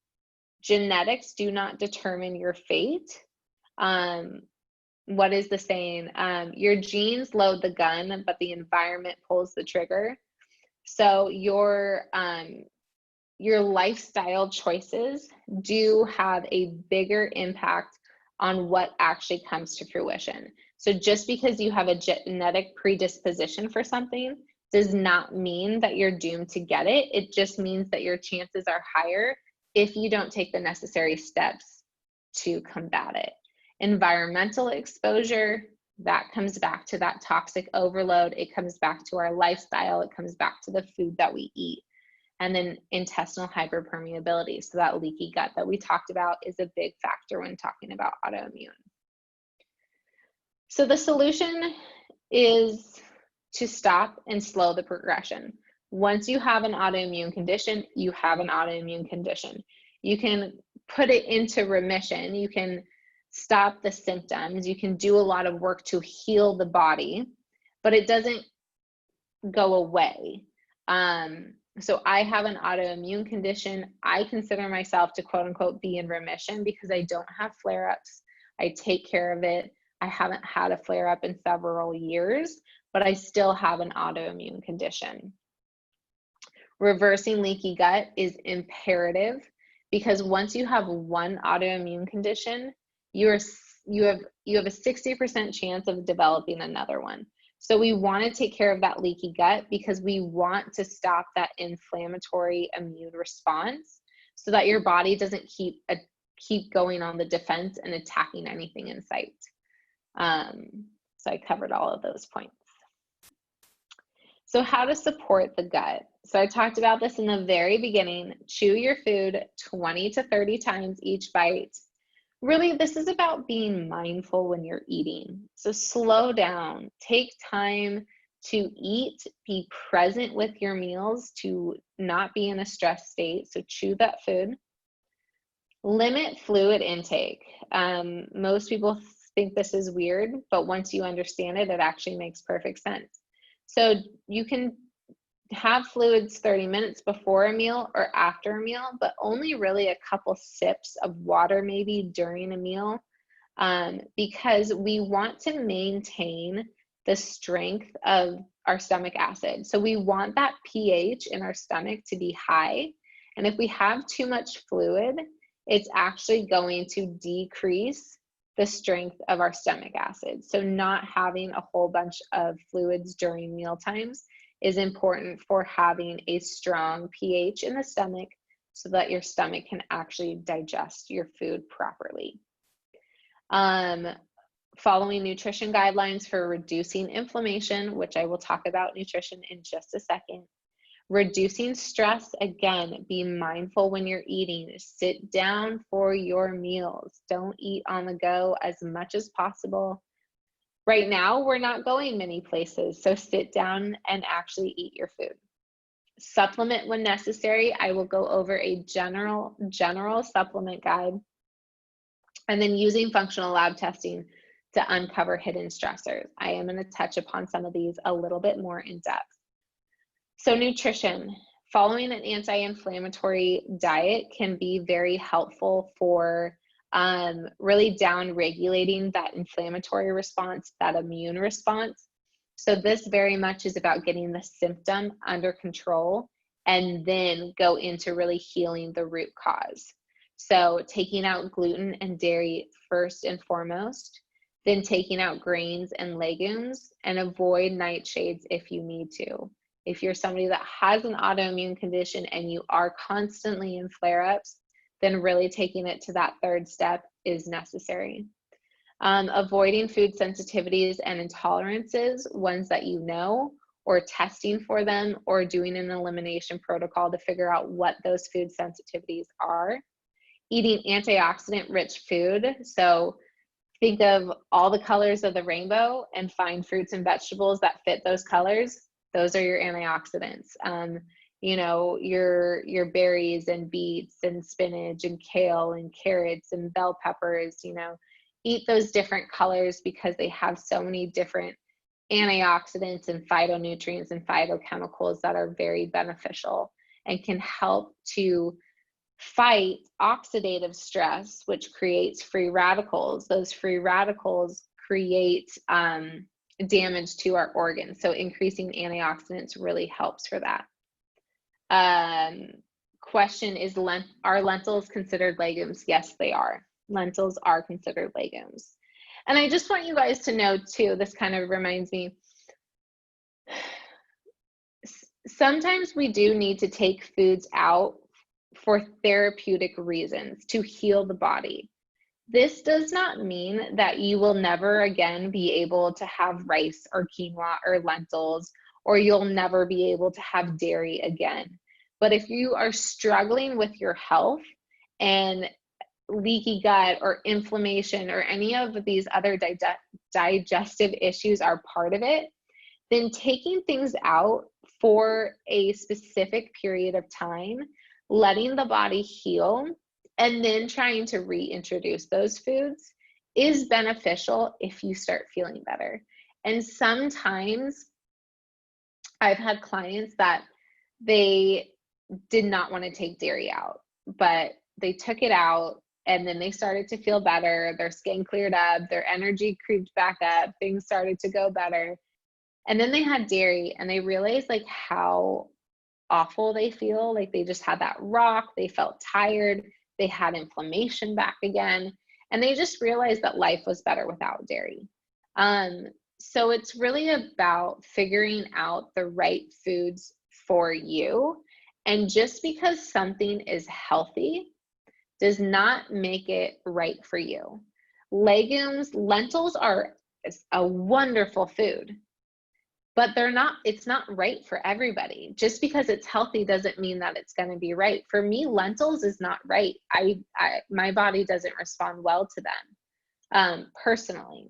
genetics do not determine your fate. What is the saying? Your genes load the gun, but the environment pulls the trigger. So your lifestyle choices do have a bigger impact on what actually comes to fruition. So just because you have a genetic predisposition for something does not mean that you're doomed to get it. It just means that your chances are higher if you don't take the necessary steps to combat it. Environmental exposure, that comes back to that toxic overload. It comes back to our lifestyle. It comes back to the food that we eat. And then intestinal hyperpermeability, so that leaky gut that we talked about is a big factor when talking about autoimmune. So the solution is to stop and slow the progression. Once you have an autoimmune condition, you have an autoimmune condition. You can put it into remission. You can stop the symptoms. You can do a lot of work to heal the body, but it doesn't go away. So I have an autoimmune condition. I consider myself to quote unquote be in remission because I don't have flare-ups. I take care of it. I haven't had a flare-up in several years, but I still have an autoimmune condition. Reversing leaky gut is imperative because once you have one autoimmune condition, you have a 60% chance of developing another one. So we want to take care of that leaky gut because we want to stop that inflammatory immune response so that your body doesn't keep going on the defense and attacking anything in sight. So I covered all of those points. So how to support the gut. So I talked about this in the very beginning. Chew your food 20 to 30 times each bite. Really, this is about being mindful when you're eating. So slow down, take time to eat, be present with your meals, to not be in a stress state. So chew that food. Limit fluid intake. Most people think this is weird, but once you understand it, it actually makes perfect sense. So you can have fluids 30 minutes before a meal or after a meal, but only really a couple sips of water maybe during a meal, because we want to maintain the strength of our stomach acid. So we want that pH in our stomach to be high. And if we have too much fluid, it's actually going to decrease the strength of our stomach acid. So not having a whole bunch of fluids during meal times is important for having a strong pH in the stomach so that your stomach can actually digest your food properly. Following nutrition guidelines for reducing inflammation, which I will talk about nutrition in just a second. Reducing stress, again, be mindful when you're eating. Sit down for your meals. Don't eat on the go as much as possible. Right now, we're not going many places, so sit down and actually eat your food. Supplement when necessary. I will go over a general supplement guide, and then using functional lab testing to uncover hidden stressors. I am going to touch upon some of these a little bit more in depth. So nutrition, following an anti-inflammatory diet can be very helpful for really down-regulating that inflammatory response, that immune response. So this very much is about getting the symptom under control and then go into really healing the root cause. So taking out gluten and dairy first and foremost, then taking out grains and legumes, and avoid nightshades if you need to. If you're somebody that has an autoimmune condition and you are constantly in flare-ups, then really taking it to that third step is necessary. Avoiding food sensitivities and intolerances, ones that you know, or testing for them, or doing an elimination protocol to figure out what those food sensitivities are. Eating antioxidant-rich food, so think of all the colors of the rainbow and find fruits and vegetables that fit those colors. Those are your antioxidants. You know, your berries and beets and spinach and kale and carrots and bell peppers, you know, eat those different colors because they have so many different antioxidants and phytonutrients and phytochemicals that are very beneficial and can help to fight oxidative stress, which creates free radicals. Those free radicals create damage to our organs. So increasing antioxidants really helps for that. Question is, are lentils considered legumes? Yes, they are. Lentils are considered legumes. And I just want you guys to know too, this kind of reminds me, sometimes we do need to take foods out for therapeutic reasons to heal the body. This does not mean that you will never again be able to have rice or quinoa or lentils, or you'll never be able to have dairy again. But if you are struggling with your health and leaky gut or inflammation or any of these other digestive issues are part of it, then taking things out for a specific period of time, letting the body heal, and then trying to reintroduce those foods is beneficial if you start feeling better. And sometimes I've had clients that they did not want to take dairy out, but they took it out and then they started to feel better. Their skin cleared up, their energy creeped back up, things started to go better. And then they had dairy and they realized like how awful they feel. Like they just had that rock, they felt tired, they had inflammation back again, and they just realized that life was better without dairy. So it's really about figuring out the right foods for you. And just because something is healthy does not make it right for you. Legumes, lentils are a wonderful food, but it's not right for everybody. Just because it's healthy doesn't mean that it's going to be right. For me, lentils is not right. My body doesn't respond well to them personally,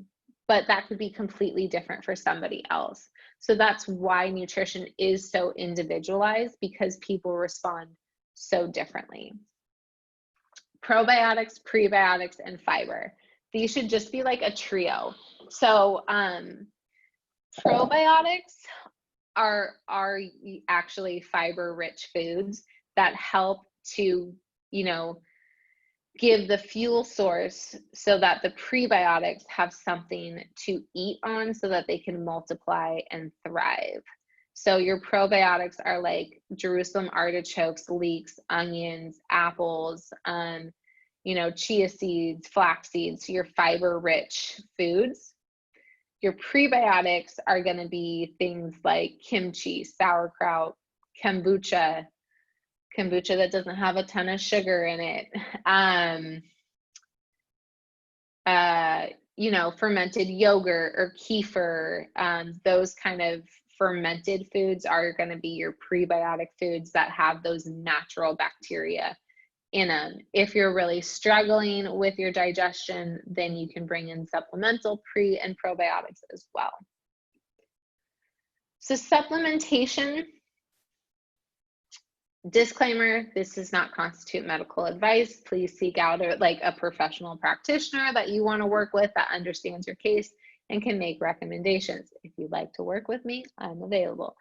but that could be completely different for somebody else. So that's why nutrition is so individualized, because people respond so differently. Probiotics, prebiotics, and fiber. These should just be like a trio. So probiotics are actually fiber-rich foods that help to, give the fuel source so that the prebiotics have something to eat on so that they can multiply and thrive. So your probiotics are like Jerusalem artichokes, leeks, onions, apples, chia seeds, flax seeds, your fiber-rich foods. Your prebiotics are going to be things like kimchi, sauerkraut, kombucha that doesn't have a ton of sugar in it. Fermented yogurt or kefir, those kind of fermented foods are going to be your prebiotic foods that have those natural bacteria in them. If you're really struggling with your digestion, then you can bring in supplemental pre and probiotics as well. So supplementation, disclaimer, this does not constitute medical advice. Please seek out a professional practitioner that you want to work with that understands your case and can make recommendations. If you'd like to work with me, I'm available.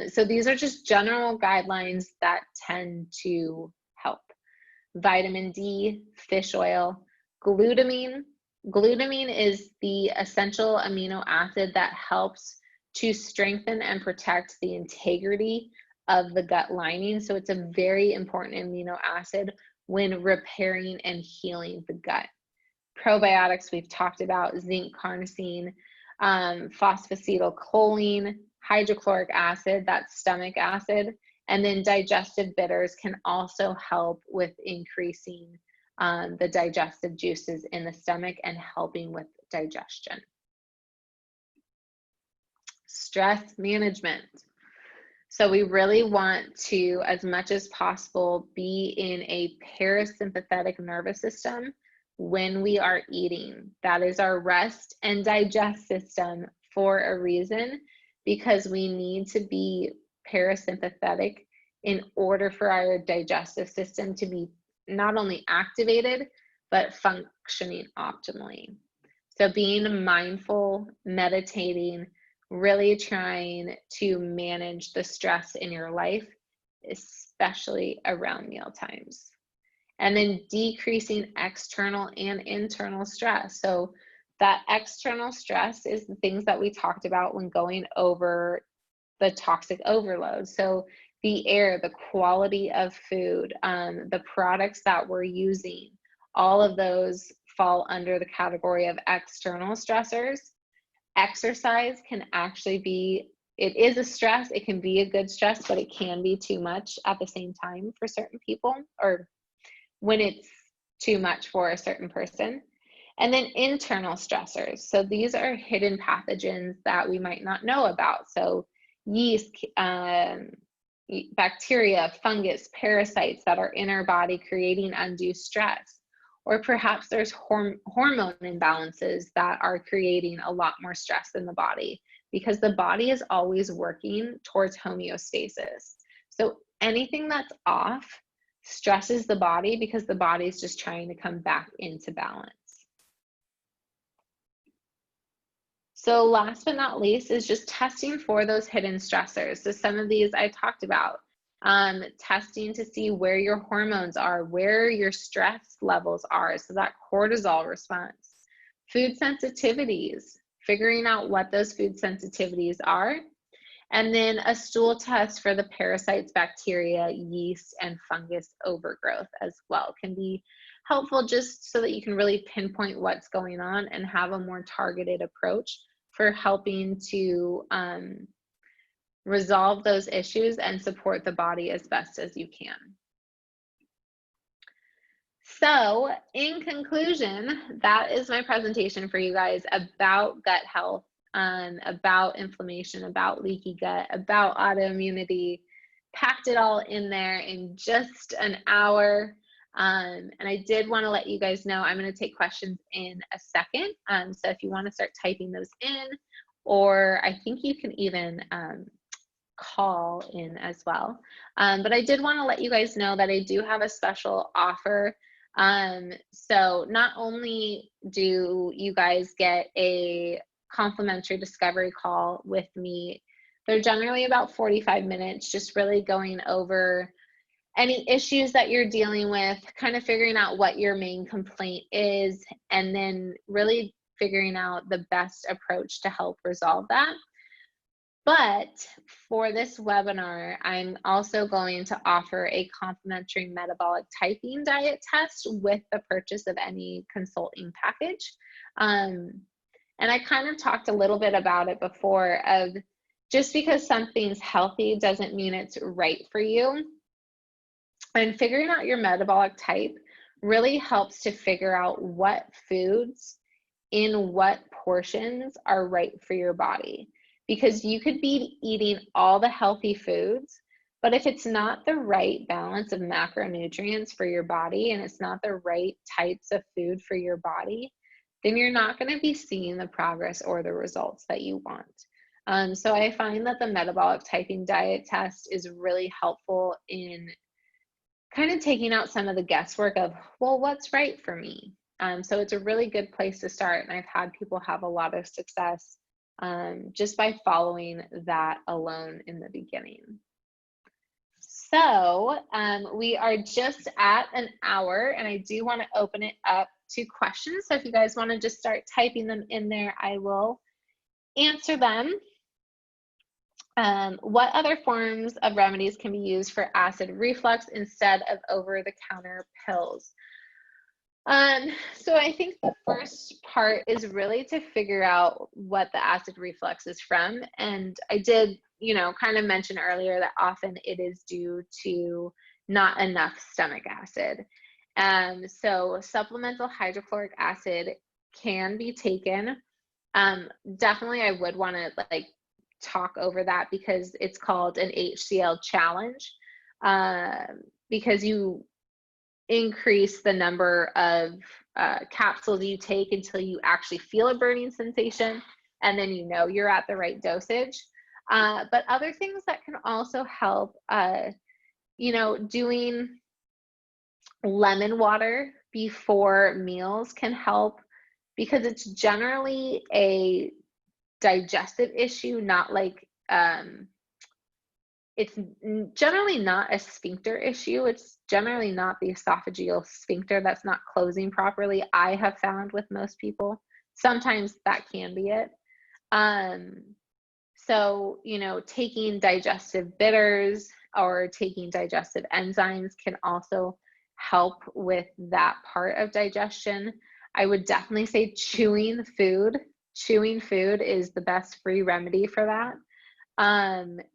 So these are just general guidelines that tend to help. Vitamin D, fish oil, glutamine. Glutamine is the essential amino acid that helps to strengthen and protect the integrity of the gut lining. So it's a very important amino acid when repairing and healing the gut. Probiotics we've talked about, zinc, carnosine, phosphatidylcholine, hydrochloric acid, that's stomach acid, and then digestive bitters can also help with increasing the digestive juices in the stomach and helping with digestion. Stress management. So we really want to, as much as possible, be in a parasympathetic nervous system when we are eating. That is our rest and digest system for a reason, because we need to be parasympathetic in order for our digestive system to be not only activated, but functioning optimally. So being mindful, meditating, really trying to manage the stress in your life, especially around meal times. And then decreasing external and internal stress. So that external stress is the things that we talked about when going over the toxic overload. So the air, the quality of food, the products that we're using, all of those fall under the category of external stressors. Exercise can actually be, it is a stress, it can be a good stress, but it can be too much at the same time for certain people, or when it's too much for a certain person. And then internal stressors. So these are hidden pathogens that we might not know about. So yeast, bacteria, fungus, parasites that are in our body creating undue stress. Or perhaps there's hormone imbalances that are creating a lot more stress in the body, because the body is always working towards homeostasis. So anything that's off stresses the body, because the body is just trying to come back into balance. So last but not least is just testing for those hidden stressors. So some of these I talked about. Testing to see where your hormones are, where your stress levels are, so that cortisol response. Food sensitivities, figuring out what those food sensitivities are. And then a stool test for the parasites, bacteria, yeast, and fungus overgrowth as well can be helpful, just so that you can really pinpoint what's going on and have a more targeted approach for helping to resolve those issues and support the body as best as you can. So in conclusion, that is my presentation for you guys about gut health, about inflammation, about leaky gut, about autoimmunity. Packed it all in there in just an hour. And I did want to let you guys know I'm going to take questions in a second. So if you want to start typing those in, or I think you can even call in as well. But I did want to let you guys know that I do have a special offer. So not only do you guys get a complimentary discovery call with me, they're generally about 45 minutes, just really going over any issues that you're dealing with, kind of figuring out what your main complaint is, and then really figuring out the best approach to help resolve that. But for this webinar, I'm also going to offer a complimentary metabolic typing diet test with the purchase of any consulting package. And I kind of talked a little bit about it before, of just because something's healthy doesn't mean it's right for you. And figuring out your metabolic type really helps to figure out what foods in what portions are right for your body. Because you could be eating all the healthy foods, but if it's not the right balance of macronutrients for your body and it's not the right types of food for your body, then you're not going to be seeing the progress or the results that you want. So I find that the metabolic typing diet test is really helpful in kind of taking out some of the guesswork of, well, what's right for me? So it's a really good place to start. And I've had people have a lot of success just by following that alone in the beginning. So we are just at an hour, and I do want to open it up to questions. So if you guys want to just start typing them in there, I will answer them. What other forms of remedies can be used for acid reflux instead of over-the-counter pills? So I think the first part is really to figure out what the acid reflux is from. And I did, kind of mention earlier that often it is due to not enough stomach acid. So supplemental hydrochloric acid can be taken. Definitely I would want to talk over that, because it's called an HCl challenge, because you increase the number of capsules you take until you actually feel a burning sensation, and then you're at the right dosage. But other things that can also help, doing lemon water before meals can help, because it's generally a digestive issue, not it's generally not a sphincter issue. It's generally not the esophageal sphincter that's not closing properly, I have found with most people. Sometimes that can be it. So, taking digestive bitters or taking digestive enzymes can also help with that part of digestion. I would definitely say chewing food. Chewing food is the best free remedy for that.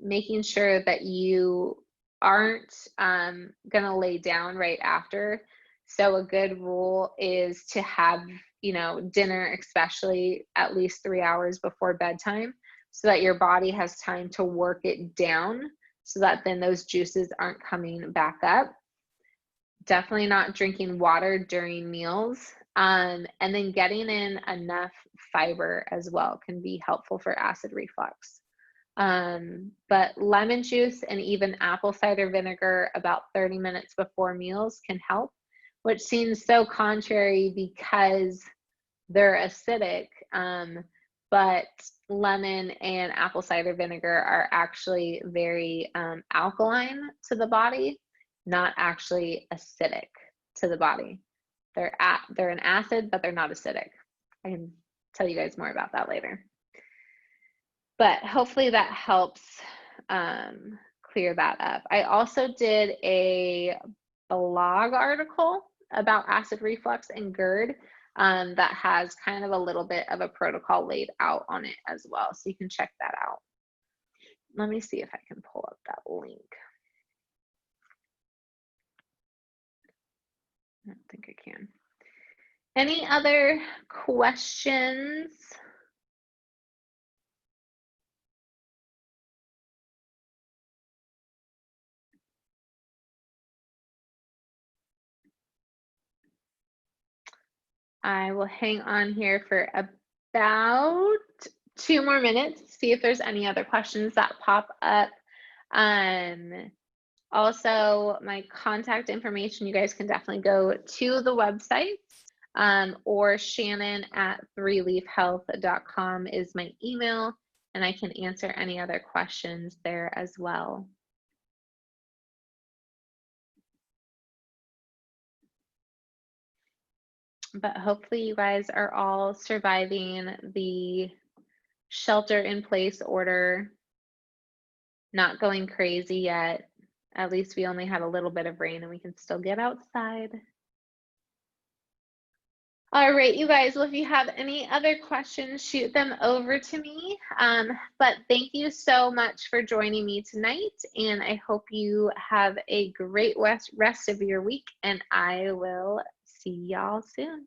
Making sure that you aren't going to lay down right after. So a good rule is to have, dinner, especially at least 3 hours before bedtime, so that your body has time to work it down, so that then those juices aren't coming back up. Definitely not drinking water during meals. And then getting in enough fiber as well can be helpful for acid reflux. But lemon juice and even apple cider vinegar about 30 minutes before meals can help, which seems so contrary because they're acidic. But lemon and apple cider vinegar are actually very alkaline to the body, not actually acidic to the body. They're an acid, but they're not acidic. I can tell you guys more about that later. But hopefully that helps clear that up. I also did a blog article about acid reflux and GERD that has kind of a little bit of a protocol laid out on it as well. So you can check that out. Let me see if I can pull up that link. I don't think I can. Any other questions? I will hang on here for about 2 more minutes, see if there's any other questions that pop up. Also, my contact information, you guys can definitely go to the website, or Shannon@3leafhealth.com is my email, and I can answer any other questions there as well. But hopefully you guys are all surviving the shelter in place order, not going crazy yet. At least we only had a little bit of rain and we can still get outside. All right, you guys, well, if you have any other questions, shoot them over to me. But thank you so much for joining me tonight, and I hope you have a great rest of your week, and I will see y'all soon.